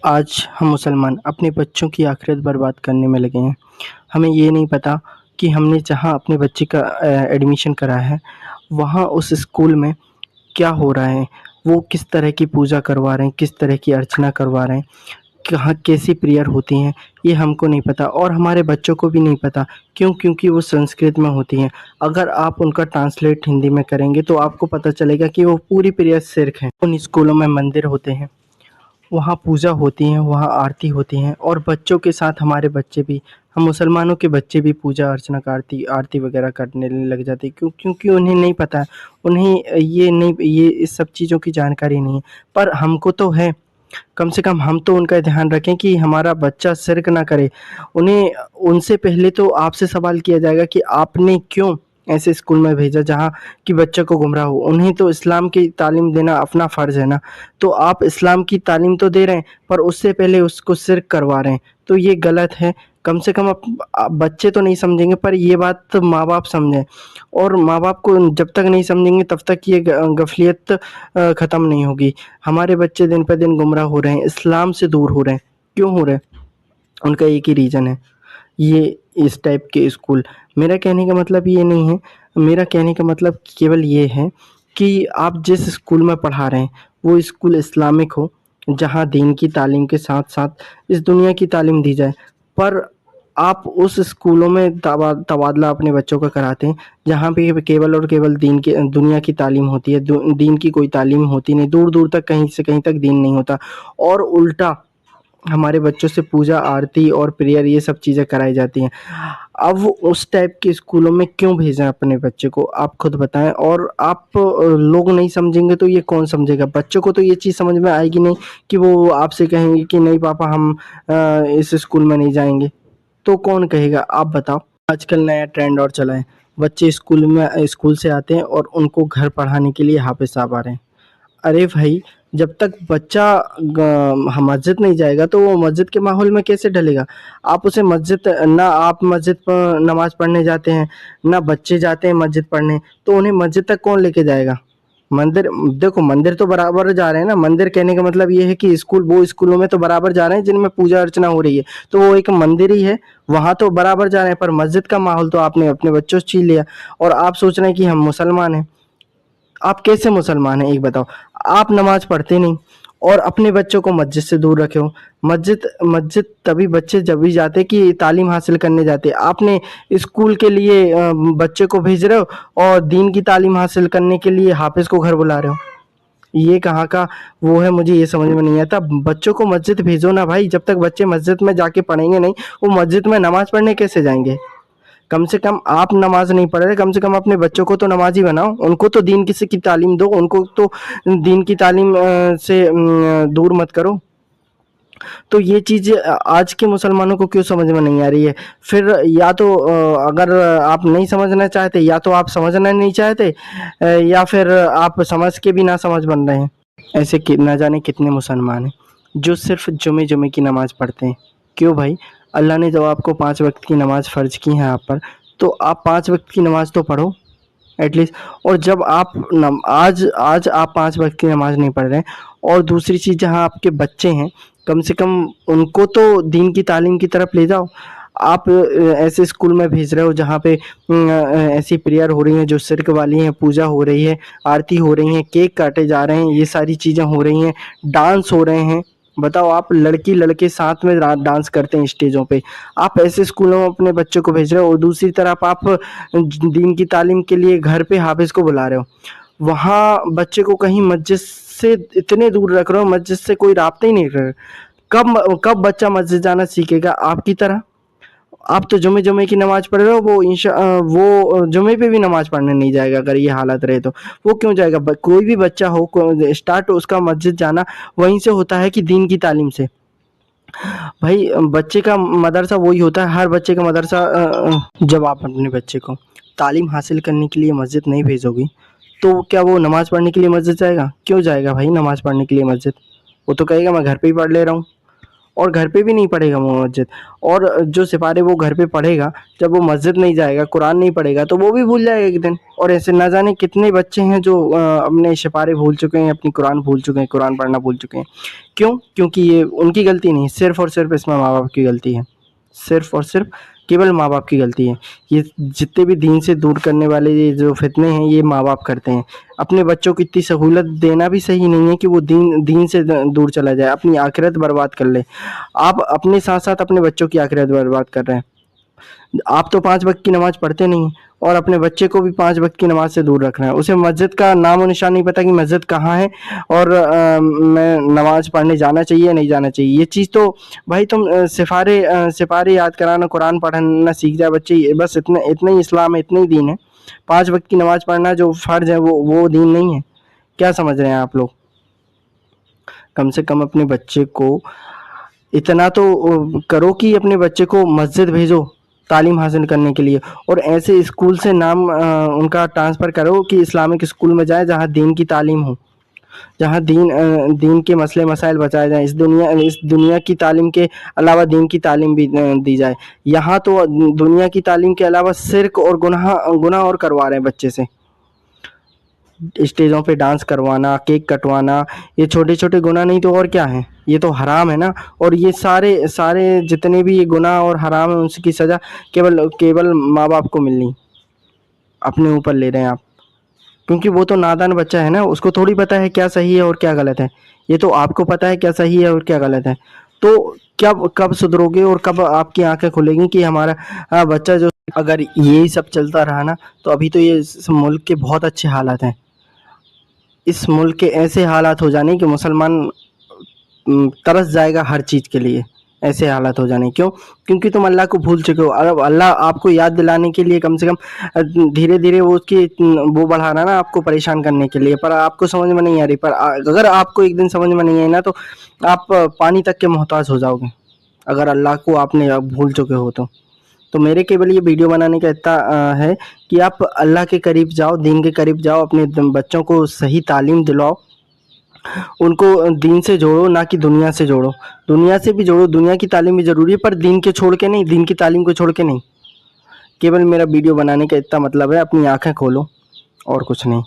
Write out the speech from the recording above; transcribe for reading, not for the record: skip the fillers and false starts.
آج ہم مسلمان اپنے بچوں کی آخرت برباد کرنے میں لگے ہیں۔ ہمیں یہ نہیں پتہ کہ ہم نے جہاں اپنے بچے کا ایڈمیشن کرا ہے وہاں اس اسکول میں کیا ہو رہا ہے، وہ کس طرح کی پوجا کروا رہے ہیں، کس طرح کی ارچنا کروا رہے ہیں، کہاں کیسی پریئر ہوتی ہیں، یہ ہم کو نہیں پتہ اور ہمارے بچوں کو بھی نہیں پتہ۔ کیونکہ وہ سنسکرت میں ہوتی ہیں۔ اگر آپ ان کا ٹرانسلیٹ ہندی میں کریں گے تو آپ کو پتہ چلے گا کہ وہ پوری پریئر شرک ہیں۔ ان اسکولوں میں مندر ہوتے ہیں، وہاں پوجا ہوتی ہیں، وہاں آرتی ہوتی ہیں، اور بچوں کے ساتھ ہمارے بچے بھی، ہم مسلمانوں کے بچے بھی پوجا ارچنا کا آرتی وغیرہ کرنے لگ جاتے ہیں، کیونکہ انہیں نہیں پتہ، انہیں یہ اس سب چیزوں کی جانکاری نہیں ہے۔ پر ہم کو تو ہے، کم سے کم ہم تو ان کا دھیان رکھیں کہ ہمارا بچہ شرک نہ کرے۔ ان سے پہلے تو آپ سے سوال کیا جائے گا کہ آپ نے کیوں ایسے اسکول میں بھیجا جہاں کہ بچوں کو گمراہ ہو۔ انہیں تو اسلام کی تعلیم دینا اپنا فرض ہے نا، تو آپ اسلام کی تعلیم تو دے رہے ہیں پر اس سے پہلے اس کو شرک کروا رہے ہیں، تو یہ غلط ہے۔ کم سے کم بچے تو نہیں سمجھیں گے پر یہ بات ماں باپ سمجھیں، اور ماں باپ کو جب تک نہیں سمجھیں گے تب تک یہ غفلت ختم نہیں ہوگی۔ ہمارے بچے دن پہ دن گمراہ ہو رہے ہیں، اسلام سے دور ہو رہے ہیں۔ کیوں ہو رہے ہیں؟ ان کا ایک ہی ریزن ہے، یہ اس ٹائپ کے اسکول۔ میرا کہنے کا مطلب یہ نہیں ہے، میرا کہنے کا مطلب کیول یہ ہے کہ آپ جس اسکول میں پڑھا رہے ہیں وہ اسکول اسلامک ہو، جہاں دین کی تعلیم کے ساتھ ساتھ اس دنیا کی تعلیم دی جائے۔ پر آپ اس اسکولوں میں تبادلہ اپنے بچوں کا کراتے ہیں جہاں پہ کیول اور کیول دنیا کی تعلیم ہوتی ہے، دین کی کوئی تعلیم ہوتی نہیں، دور دور تک کہیں سے کہیں تک دین نہیں ہوتا، اور الٹا ہمارے بچوں سے پوجا آرتی اور پریئر یہ سب چیزیں کرائی جاتی ہیں۔ اب اس ٹائپ کے اسکولوں میں کیوں بھیجیں اپنے بچے کو، آپ خود بتائیں۔ اور آپ لوگ نہیں سمجھیں گے تو یہ کون سمجھے گا؟ بچوں کو تو یہ چیز سمجھ میں آئے گی نہیں کہ وہ آپ سے کہیں گے کہ نہیں پاپا ہم اس اسکول میں نہیں جائیں گے، تو کون کہے گا؟ آپ بتاؤ۔ آج کل نیا ٹرینڈ اور چلا ہے، بچے اسکول سے آتے ہیں اور ان کو گھر پڑھانے کے لیے حافظ صاحب آ رہے ہیں۔ ارے بھائی، جب تک بچہ مسجد نہیں جائے گا تو وہ مسجد کے ماحول میں کیسے ڈلے گا؟ آپ اسے آپ مسجد پر نماز پڑھنے جاتے ہیں، نہ بچے جاتے ہیں مسجد پڑھنے، تو انہیں مسجد تک کون لے کے جائے گا؟ دیکھو مندر تو برابر جا رہے ہیں نا، مندر کہنے کا مطلب یہ ہے کہ وہ اسکولوں میں تو برابر جا رہے ہیں جن میں پوجا ارچنا ہو رہی ہے، تو وہ ایک مندر ہی ہے، وہاں تو برابر جا رہے ہیں۔ پر مسجد کا ماحول تو آپ نے اپنے بچوں سے چھین لیا، اور آپ سوچ رہے ہیں کہ ہم مسلمان ہیں۔ آپ کیسے مسلمان ہیں ایک بتاؤ؟ آپ نماز پڑھتے نہیں اور اپنے بچوں کو مسجد سے دور رکھے ہو۔ مسجد تبھی بچے جب بھی جاتے کہ تعلیم حاصل کرنے جاتے، آپ نے اسکول کے لیے بچے کو بھیج رہے ہو اور دین کی تعلیم حاصل کرنے کے لیے حافظ کو گھر بلا رہے ہو۔ یہ کہاں کا وہ ہے، مجھے یہ سمجھ میں نہیں آتا۔ بچوں کو مسجد بھیجو نا بھائی، جب تک بچے مسجد میں جا کے پڑھیں گے نہیں، وہ مسجد میں نماز پڑھنے کیسے جائیں گے؟ کم سے کم آپ نماز نہیں پڑھ رہے، کم سے کم اپنے بچوں کو تو نمازی بناؤ، ان کو تو دین کی تعلیم دو، ان کو تو دین کی تعلیم سے دور مت کرو۔ تو یہ چیز آج کے مسلمانوں کو کیوں سمجھ میں نہیں آ رہی ہے؟ پھر یا تو اگر آپ نہیں سمجھنا چاہتے، یا تو آپ سمجھنا نہیں چاہتے، یا پھر آپ سمجھ کے بھی نہ سمجھ بن رہے ہیں۔ ایسے نہ جانے کتنے مسلمان ہیں جو صرف جمعے کی نماز پڑھتے ہیں۔ کیوں بھائی؟ اللہ نے جب آپ کو 5 وقت کی نماز فرض کی ہے آپ پر، تو آپ 5 وقت کی نماز تو پڑھو ایٹ لیسٹ۔ اور جب آپ آج آپ 5 وقت کی نماز نہیں پڑھ رہے ہیں، اور دوسری چیز جہاں آپ کے بچے ہیں، کم سے کم ان کو تو دین کی تعلیم کی طرف لے جاؤ۔ آپ ایسے اسکول میں بھیج رہے ہو جہاں پہ ایسی پریئر ہو رہی ہیں جو شرک والی ہیں، پوجا ہو رہی ہے، آرتی ہو رہی ہیں، کیک کاٹے جا رہے ہیں، یہ ساری چیزیں ہو رہی ہیں، ڈانس ہو رہے ہیں۔ بتاؤ، آپ لڑکی لڑکے ساتھ میں ڈانس کرتے ہیں اسٹیجوں پہ، آپ ایسے اسکولوں میں اپنے بچوں کو بھیج رہے ہو، اور دوسری طرف آپ دین کی تعلیم کے لیے گھر پہ حافظ کو بلا رہے ہو۔ وہاں بچے کو کہیں مسجد سے اتنے دور رکھ رہے ہو، مسجد سے کوئی رابطہ ہی نہیں کر رہے۔ کب بچہ مسجد جانا سیکھے گا آپ کی طرح؟ آپ تو جمعے کی نماز پڑھ رہے ہو، وہ جمعے پہ بھی نماز پڑھنے نہیں جائے گا اگر یہ حالت رہے تو۔ وہ کیوں جائے گا؟ کوئی بھی بچہ ہو، اسٹارٹ اس کا مسجد جانا وہیں سے ہوتا ہے کہ دین کی تعلیم سے۔ بھائی، بچے کا مدرسہ وہی ہوتا ہے، ہر بچے کا مدرسہ۔ جب آپ اپنے بچے کو تعلیم حاصل کرنے کے لیے مسجد نہیں بھیجو گی تو کیا وہ نماز پڑھنے کے لیے مسجد جائے گا؟ کیوں جائے گا بھائی نماز پڑھنے کے لیے مسجد؟ وہ تو کہے گا میں گھر پہ ہی پڑھ لے رہا ہوں۔ اور گھر پہ بھی نہیں پڑھے گا وہ مسجد. اور جو سپارے وہ گھر پہ پڑھے گا, جب وہ مسجد نہیں جائے گا, قرآن نہیں پڑھے گا, تو وہ بھی بھول جائے گا ایک دن. اور ایسے نہ جانے کتنے بچے ہیں جو اپنے سپارے بھول چکے ہیں, اپنی قرآن بھول چکے ہیں, قرآن پڑھنا بھول چکے ہیں. کیوں؟ کیونکہ یہ ان کی غلطی نہیں, صرف اور صرف اس میں ماں باپ کی غلطی ہے. صرف اور صرف کیول ماں باپ کی غلطی ہے. یہ جتنے بھی دین سے دور کرنے والے یہ جو فتنے ہیں, یہ ماں باپ کرتے ہیں. اپنے بچوں کو اتنی سہولت دینا بھی صحیح نہیں ہے کہ وہ دین سے دور چلا جائے, اپنی آخرت برباد کر لے. آپ اپنے ساتھ ساتھ اپنے بچوں کی آخرت برباد کر رہے ہیں. آپ تو 5 وقت کی نماز پڑھتے نہیں, اور اپنے بچے کو بھی 5 وقت کی نماز سے دور رکھ رہے ہیں. اسے مسجد کا نام و نشان نہیں پتا کہ مسجد کہاں ہے, اور میں نماز پڑھنے جانا چاہیے نہیں جانا چاہیے. یہ چیز تو بھائی تم سپارے یاد کرانا, قرآن پڑھنا سیکھ جائے بچے, بس اتنا ہی اسلام ہے, اتنا ہی دین ہے. 5 وقت کی نماز پڑھنا جو فرض ہے وہ دین نہیں ہے. کیا سمجھ رہے ہیں آپ لوگ؟ کم سے کم اپنے بچے کو اتنا تو کرو کہ اپنے بچے کو مسجد بھیجو تعلیم حاصل کرنے کے لیے, اور ایسے اسکول سے نام ان کا ٹرانسفر کرو کہ اسلامک اسکول میں جائے جہاں دین کی تعلیم ہو, جہاں دین کے مسئلے مسائل بچائے جائیں. اس دنیا کی تعلیم کے علاوہ دین کی تعلیم بھی دی جائے. یہاں تو دنیا کی تعلیم کے علاوہ شرک اور گناہ اور کروا رہے ہیں بچے سے. اسٹیجوں پہ ڈانس کروانا, کیک کٹوانا, یہ چھوٹے چھوٹے گناہ نہیں تو اور کیا ہیں, یہ تو حرام ہے نا. اور یہ سارے جتنے بھی یہ گناہ اور حرام ہیں, ان کی سزا کیول ماں باپ کو ملنی, اپنے اوپر لے رہے ہیں آپ. کیونکہ وہ تو نادان بچہ ہے نا, اس کو تھوڑی پتہ ہے کیا صحیح ہے اور کیا غلط ہے. یہ تو آپ کو پتہ ہے کیا صحیح ہے اور کیا غلط ہے. تو کب سدھرو گے اور کب آپ کی آنکھیں کھلے گی کہ ہمارا بچہ جو, اگر یہی سب چلتا رہا نا, تو ابھی تو یہ ملک کے بہت اچھے حالات ہیں. اس ملک کے ایسے حالات ہو جانے کہ مسلمان ترس جائے گا ہر چیز کے لیے. ایسے حالات ہو جانے, کیونکہ تم اللہ کو بھول چکے ہو. اب اللہ آپ کو یاد دلانے کے لیے کم سے کم دھیرے دھیرے وہ اس کی وہ بڑھا رہا نا آپ کو پریشان کرنے کے لیے, پر آپ کو سمجھ میں نہیں آ رہی. پر اگر آپ کو ایک دن سمجھ میں نہیں آئی نا, تو آپ پانی تک کے محتاج ہو جاؤ گے, اگر اللہ کو آپ نے بھول چکے ہو تو میرے کیول یہ ویڈیو بنانے کا اتنا ہے کہ آپ اللہ کے قریب جاؤ, دین کے قریب جاؤ, اپنے بچوں کو صحیح تعلیم دلاؤ, ان کو دین سے جوڑو, نہ کہ دنیا سے جوڑو. دنیا سے بھی جوڑو, دنیا کی تعلیم بھی ضروری ہے, پر دین کے چھوڑ کے نہیں, دین کی تعلیم کو چھوڑ کے نہیں. کیول میرا ویڈیو بنانے کا اتنا مطلب ہے, اپنی آنکھیں کھولو اور کچھ نہیں.